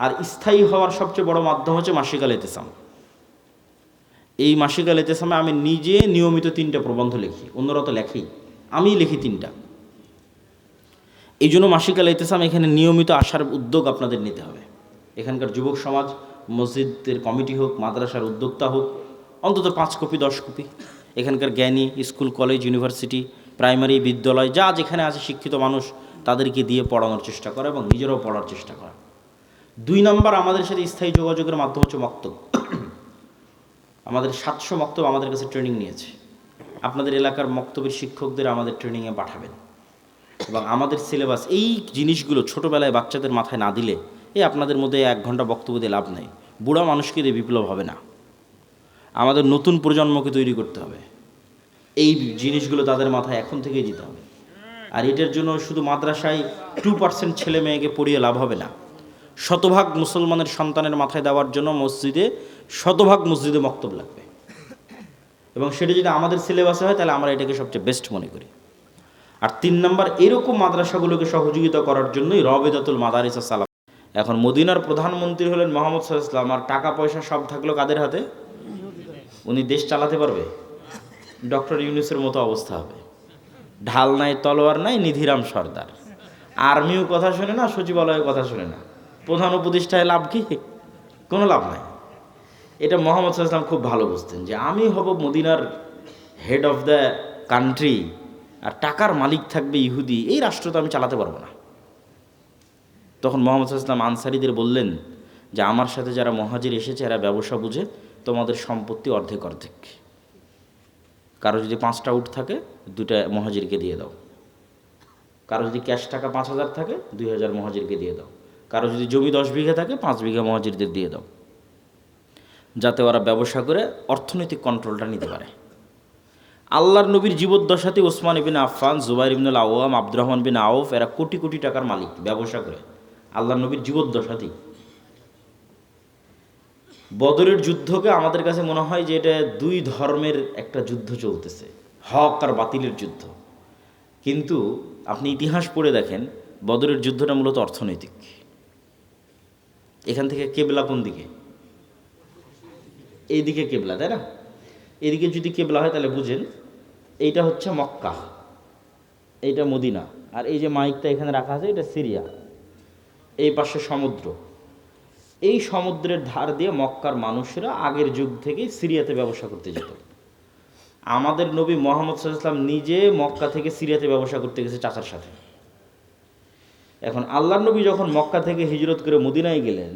আর স্থায়ী হওয়ার সবচেয়ে বড় মাধ্যম হচ্ছে মাসিক আল ইতিসাম। এই মাসিক আল ইতিসামে আমি নিজে নিয়মিত 3টা প্রবন্ধ লিখি, অন্যরা তো লেখেই, আমি লিখি 3টা। এই জন্য মাসিক আল ইতিসাম এখানে নিয়মিত আসার উদ্যোগ আপনাদের নিতে হবে। এখানকার যুবক সমাজ, মসজিদের কমিটি হোক, মাদ্রাসার উদ্যোক্তা হোক, অন্তত 5 কপি 10 কপি এখানকার জ্ঞানী, স্কুল, কলেজ, ইউনিভার্সিটি, প্রাইমারি, বিদ্যালয়, যা যেখানে আছে শিক্ষিত মানুষ, তাদেরকে দিয়ে পড়ানোর চেষ্টা করা এবং নিজেরাও পড়ার চেষ্টা করা। 2 নম্বর, আমাদের সাথে স্থায়ী যোগাযোগের মাধ্যম হচ্ছে মক্তব। আমাদের 700 মক্তব আমাদের কাছে ট্রেনিং নিয়েছে। আপনাদের এলাকার মক্তবের শিক্ষকদের আমাদের ট্রেনিংয়ে পাঠাবেন এবং আমাদের সিলেবাস এই জিনিসগুলো ছোটোবেলায় বাচ্চাদের মাথায় না দিলে এই আপনাদের মধ্যে 1 ঘন্টা বক্তব্য দিয়ে লাভ নেই। বুড়া মানুষকে দিয়ে বিপ্লব হবে না। আমাদের নতুন প্রজন্মকে তৈরি করতে হবে। এই জিনিসগুলো তাদের মাথায় এখন থেকেই দিতে হবে। আর এটার জন্য শুধু মাদ্রাসায় 2% ছেলে মেয়েকে পড়িয়ে লাভ হবে না। শতভাগ মুসলমানের সন্তানের মাথায় দেওয়ার জন্য শতভাগ মসজিদে মক্তব লাগবে এবং সেটা যদি আমাদের সিলেবাসে হয় তাহলে আমরা এটাকে সবচেয়ে বেস্ট মনে করি। আর 3 নম্বর, এরকম মাদ্রাসাগুলোকে সহযোগিতা করার জন্যই রবেদাতুল মাদারিস সালাফ। এখন মদিনার প্রধানমন্ত্রী হলেন মুহাম্মদ সাল্লাল্লাহু আলাইহি ওয়াসাল্লাম, আর টাকা পয়সা সব থাকলো কাদের হাতে? উনি দেশ চালাতে পারবে? ডক্টর ইউনূসের মতো অবস্থা হবে। ঢাল নাই, তলোয়ার নাই, নিধিরাম সর্দার। আর্মিও কথা শোনে না, সচিবালয়ের কথা শোনে না, প্রধান উপদেষ্টায় লাভ কি? কোনো লাভ নাই। এটা মুহাম্মদ সাল্লাল্লাহু আলাইহি ওয়াসাল্লাম খুব ভালো বুঝতেন যে আমি হব মদিনার হেড অফ দ্য কান্ট্রি, আর টাকার মালিক থাকবে ইহুদি, এই রাষ্ট্র তো আমি চালাতে পারবো না। তখন মুহাম্মদ সাল্লাল্লাহু আলাইহি ওয়াসাল্লাম আনসারীদের বললেন যে আমার সাথে যারা মুহাজির এসেছে এরা ব্যবসা বুঝে, তোমাদের সম্পত্তি অর্ধেক অর্ধেক। কারো যদি 5টা উট থাকে 2টা মুহাজিরকে দিয়ে দাও। কারো যদি ক্যাশ টাকা 5,000 থাকে 2,000 মুহাজিরকে দিয়ে দাও। কারো যদি জমি 10 বিঘা থাকে 5 বিঘা মুহাজিরদের দিয়ে দাও, যাতে ওরা ব্যবসা করে অর্থনৈতিক কন্ট্রোলটা নিতে পারে। আল্লাহর নবীর জীবদ্দশাতে ওসমান ইবনে আফফান, জুবাইর ইবনুল আওয়াম, আব্দুর রহমান বিন আউফ এরা কোটি কোটি টাকার মালিক, ব্যবসা করে আল্লাহর নবীর জীবদ্দশাতেই। বদরের যুদ্ধকে আমাদের কাছে মনে হয় যে এটা 2 ধর্মের একটা যুদ্ধ চলতেছে, হক আর বাতিলের যুদ্ধ। কিন্তু আপনি ইতিহাস পড়ে দেখেন বদরের যুদ্ধটা মূলত অর্থনৈতিক। এখান থেকে কেবলা কোন দিকে? এইদিকে কেবলা, তাই না? এদিকে যদি কেবলা হয় তাহলে বুঝেন এইটা হচ্ছে মক্কা, এইটা মদিনা, আর এই যে মাইকটা এখানে রাখা আছে এটা সিরিয়া। এই পাশে সমুদ্র। এই সমুদ্রের ধার দিয়ে মক্কার মানুষেরা আগের যুগ থেকেই সিরিয়াতে ব্যবসা করতে যেত। আমাদের নবী মুহাম্মদ সাল্লাল্লাহু আলাইহি ওয়াসাল্লাম নিজে মক্কা থেকে সিরিয়াতে ব্যবসা করতে গেছে চাচার সাথে। এখন আল্লাহর নবী যখন মক্কা থেকে হিজরত করে মদিনায় গেলেন,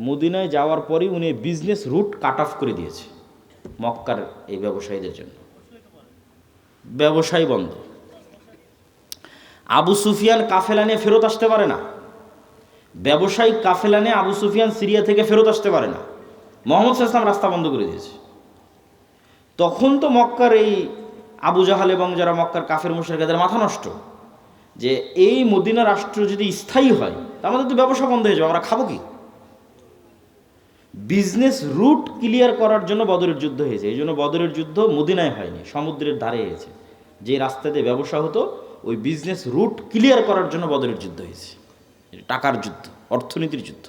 মদিনায় যাওয়ার পরই উনি বিজনেস রুট কাট অফ করে দিয়েছে মক্কার এই ব্যবসায়ীদের জন্য, ব্যবসায় বন্ধ। আবু সুফিয়ান কাফেলা নিয়ে ফেরত আসতে পারে না, ব্যবসায়িক কাফেলা নিয়ে আবু সুফিয়ান সিরিয়া থেকে ফেরত আসতে পারে না, মুহাম্মদ সাল্লাল্লাহু আলাইহি ওয়াসাল্লাম রাস্তা বন্ধ করে দিয়েছে। তখন তো মক্কার এই আবু জাহাল এবং যারা মক্কার কাফের মুশরিক এদের মাথা নষ্ট, যে এই মদিনা রাষ্ট্র যদি স্থায়ী হয় তা আমাদের তো ব্যবসা বন্ধ হয়ে যাবে, আমরা খাবো কি? বিজনেস রুট ক্লিয়ার করার জন্য বদরের যুদ্ধ হয়েছে। এই জন্য বদরের যুদ্ধ মদিনায় হয়নি, সমুদ্রের ধারে হয়েছে। যে রাস্তা দিয়ে ব্যবসা হতো ওই বিজনেস রুট ক্লিয়ার করার জন্য বদরের যুদ্ধ হয়েছে। টাকার যুদ্ধ, অর্থনীতির যুদ্ধ।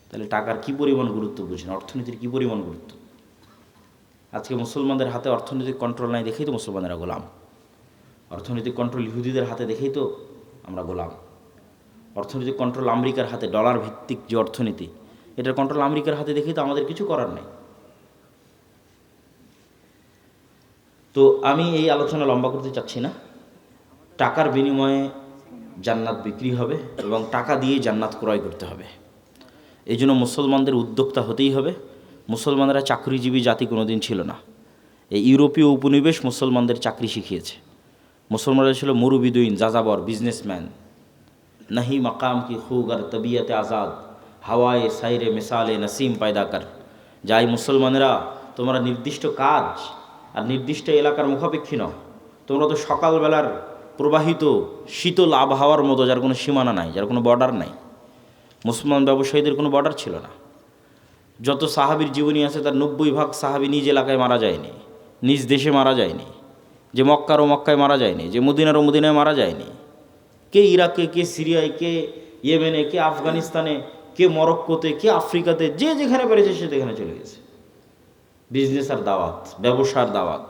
তাহলে টাকার কি পরিমাণ গুরুত্ব বুঝেন, অর্থনীতির কি পরিমাণ গুরুত্ব। আজকে মুসলমানদের হাতে অর্থনৈতিক কন্ট্রোল নাই দেখেই তো মুসলমানেরা গোলাম। অর্থনৈতিক কন্ট্রোল ইহুদিদের হাতে দেখেই তো আমরা গোলাম। অর্থনৈতিক কন্ট্রোল আমেরিকার হাতে, ডলার ভিত্তিক যে অর্থনীতি, এটার কন্ট্রোল আমেরিকার হাতে দেখেই তো আমাদের কিছু করার নেই। তো আমি এই আলোচনা লম্বা করতে চাচ্ছি না। টাকার বিনিময়ে জান্নাত বিক্রি হবে এবং টাকা দিয়ে জান্নাত ক্রয় করতে হবে। এই জন্য মুসলমানদের উদ্যোক্তা হতেই হবে। মুসলমানরা চাকরিজীবী জাতি কোনোদিন ছিল না। এই ইউরোপীয় উপনিবেশ মুসলমানদের চাকরি শিখিয়েছে। মুসলমানরা ছিল মরুবিদুইন, যাযাবর, বিজনেসম্যান। নাহি মাকাম কি খুগ আর তবিয়তে আজাদ, হাওয়ায়ে সাইরে মিসালে নসিম পায়দা কর। যাই মুসলমানেরা, তোমরা নির্দিষ্ট কাজ আর নির্দিষ্ট এলাকার মুখাপেক্ষী নও। তোমরা তো সকালবেলার প্রবাহিত শীতল আবহাওয়ার মতো, যার কোনো সীমানা নাই, যার কোনো বর্ডার নাই। মুসলমান ব্যবসায়ীদের কোনো বর্ডার ছিল না। যত সাহাবীর জীবনী আছে তার 90% সাহাবী নিজ এলাকায় মারা যায়নি, নিজ দেশে মারা যায়নি। যে মক্কার ও মক্কায় মারা যায়নি, যে মদিনার ও মদিনায় মারা যায়নি। কে ইরাকে, কে সিরিয়ায়, কে ইয়েমেনে, কে আফগানিস্তানে, কে মরক্কোতে, কে আফ্রিকাতে, যে যেখানে পেরেছে সে যেখানে চলে গেছে। বিজনেস আর দাওয়াত, ব্যবসার দাওয়াত।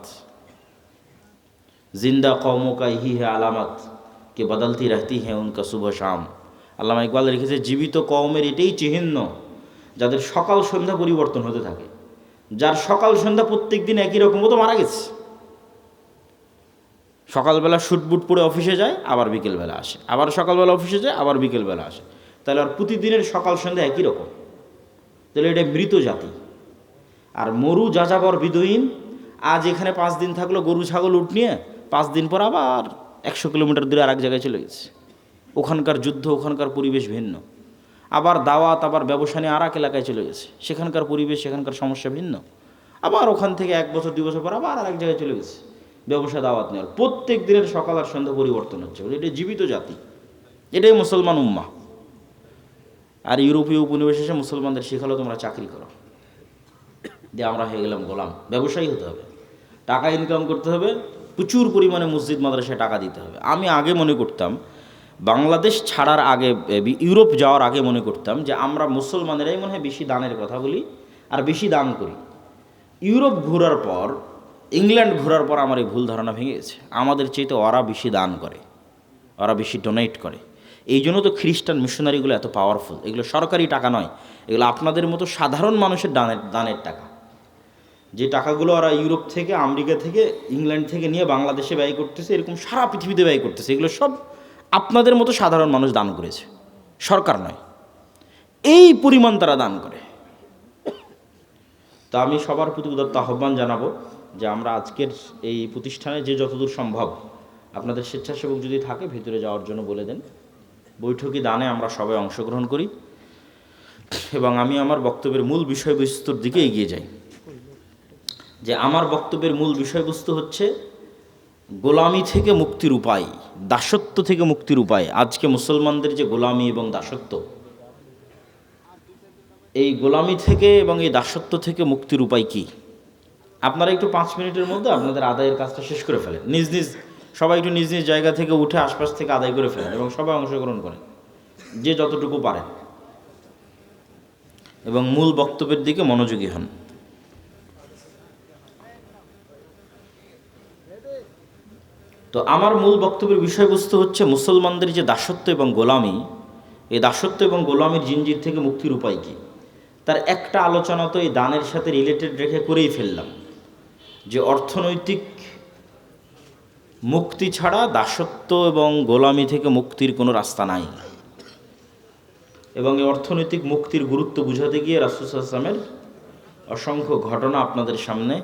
জিন্দা কওমোं का यही है আলামত কে বদলতি रहती है उनका सुबह शाम। আল্লামা ইকবাল লিখেছে, জীবিত কওমের এটাই চিহ্ন যাদের সকাল সন্ধ্যা পরিবর্তন হতে থাকে। যার সকাল সন্ধ্যা প্রত্যেক দিন একই রকম, ও তো মারা গেছে। সকালবেলা শুটবুট পরে অফিসে যায়, আবার বিকেলবেলা আসে, আবার সকালবেলা অফিসে যায়, আবার বিকেলবেলা আসে। তাহলে আর প্রতিদিনের সকাল সন্ধ্যা একই রকম, তাহলে এটা মৃত জাতি। আর মরু যাযাবর বিদুইন, আজ এখানে 5 দিন থাকলো গরু ছাগল উট নিয়ে, 5 দিন পর আবার 100 কিলোমিটার দূরে আর এক জায়গায় চলে গেছে। ওখানকার যুদ্ধ, ওখানকার পরিবেশ ভিন্ন। আবার দাওয়াত, আবার ব্যবসা নিয়ে আর এক এলাকায় চলে গেছে, সেখানকার পরিবেশ, সেখানকার সমস্যা ভিন্ন। আবার ওখান থেকে 1 বছর 2 বছর পর আবার আর এক জায়গায় চলে গেছে ব্যবসা দাওয়াত নেওয়ার। প্রত্যেক দিনের সকাল আর সন্ধ্যা পরিবর্তন হচ্ছে। এটা জীবিত জাতি, এটাই মুসলমান উম্মাহ। আর ইউরোপীয় উপনিবেশ এসে মুসলমানদের শেখালো তোমরা চাকরি করো, দিয়ে আমরা হয়ে গেলাম গোলাম। ব্যবসায়ী হতে হবে, টাকা ইনকাম করতে হবে, প্রচুর পরিমাণে মসজিদ মাদ্রাসায় টাকা দিতে হবে। আমি আগে মনে করতাম, বাংলাদেশ ছাড়ার আগে, ইউরোপ যাওয়ার আগে মনে করতাম যে আমরা মুসলমানেরাই মনে হয় বেশি দানের কথা বলি আর বেশি দান করি। ইউরোপ ঘোরার পর, ইংল্যান্ড ঘোরার পর আমার এই ভুল ধারণা ভেঙে গেছে। আমাদের চাইতে ওরা বেশি দান করে, ওরা বেশি ডোনেট করে। এই জন্য তো খ্রিস্টান মিশনারিগুলো এত পাওয়ারফুল। এগুলো সরকারি টাকা নয়, এগুলো আপনাদের মতো সাধারণ মানুষের দানের টাকা। যে টাকাগুলো ওরা ইউরোপ থেকে, আমেরিকা থেকে, ইংল্যান্ড থেকে নিয়ে বাংলাদেশে ব্যয় করতেছে, এরকম সারা পৃথিবীতে ব্যয় করতেছে। এগুলো সব আপনাদের মতো সাধারণ মানুষ দান করেছে, সরকার নয়। এই পরিমাণ তারা দান করে। তা আমি সবার প্রতি উদাত্ত আহ্বান জানাবো যে আমরা আজকের এই প্রতিষ্ঠানে যে যতদূর সম্ভব আপনাদের স্বেচ্ছাসেবক যদি থাকে ভিতরে যাওয়ার জন্য বলে দেন। বৈঠকি দানে আমরা সবাই অংশগ্রহণ করি এবং আমি আমার বক্তব্যের মূল বিষয়বস্তুর দিকে এগিয়ে যাই। যে আমার বক্তব্যের মূল বিষয়বস্তু হচ্ছে গোলামি থেকে মুক্তির উপায়, দাসত্ব থেকে মুক্তির উপায়। আজকে মুসলমানদের যে গোলামি এবং দাসত্ব, এই গোলামি থেকে এবং এই দাসত্ব থেকে মুক্তির উপায় কি? আপনারা একটু 5 মিনিটের মধ্যে আপনাদের আদায়ের কাজটা শেষ করে ফেলেন। নিজ নিজ সবাই একটু নিজ নিজ জায়গা থেকে উঠে আশপাশ থেকে আদায় করে ফেলেন এবং সবাই অংশগ্রহণ করেন যে যতটুকু পারেন এবং মূল বক্তব্যের দিকে মনোযোগী হন। তো আমার মূল বক্তব্যের বিষয়বস্তু হচ্ছে মুসলমানদের যে দাসত্ব এবং গোলামি, এই দাসত্ব এবং গোলামির জিনজির থেকে মুক্তির উপায় কী। তার একটা আলোচনা তো এই দানের সাথে রিলেটেড রেখে করেই ফেললাম। যে অর্থনৈতিক মুক্তি ছাড়া দাসত্ব এবং গোলামি থেকে মুক্তির কোনো রাস্তা নাই, এবং এই অর্থনৈতিক মুক্তির গুরুত্ব বুঝাতে গিয়ে রাসূল সাল্লাল্লাহু আলাইহি ওয়াসাল্লামের অসংখ্য ঘটনা আপনাদের সামনে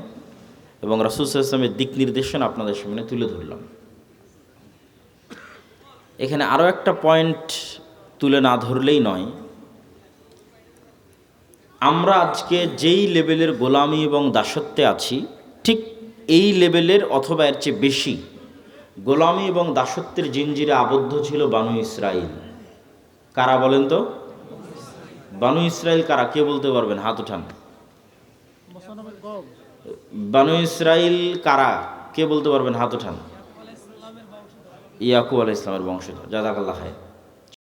এবং রাসূল সাল্লাল্লাহু আলাইহি ওয়াসাল্লামের দিক নির্দেশনা আপনাদের সামনে তুলে ধরলাম। এখানে আরও একটা পয়েন্ট তুলে না ধরলেই নয়। আমরা আজকে যেই লেভেলের গোলামি এবং দাসত্বে আছি, ঠিক এই লেভেলের অথবা এর চেয়ে বেশি গোলামি এবং দাসত্বের জিঞ্জিরে আবদ্ধ ছিল বানু ইসরাইল। কারা বলেন তো? বানু ইসরাইল কারা? কে বলতে পারবেন? হাত উঠান। বানু ইসরাইল কারা? কে বলতে পারবেন? হাত উঠান। ইয়াকুব আলাইহিস সালামের বংশধর। জাযাকাল্লাহ খায়র।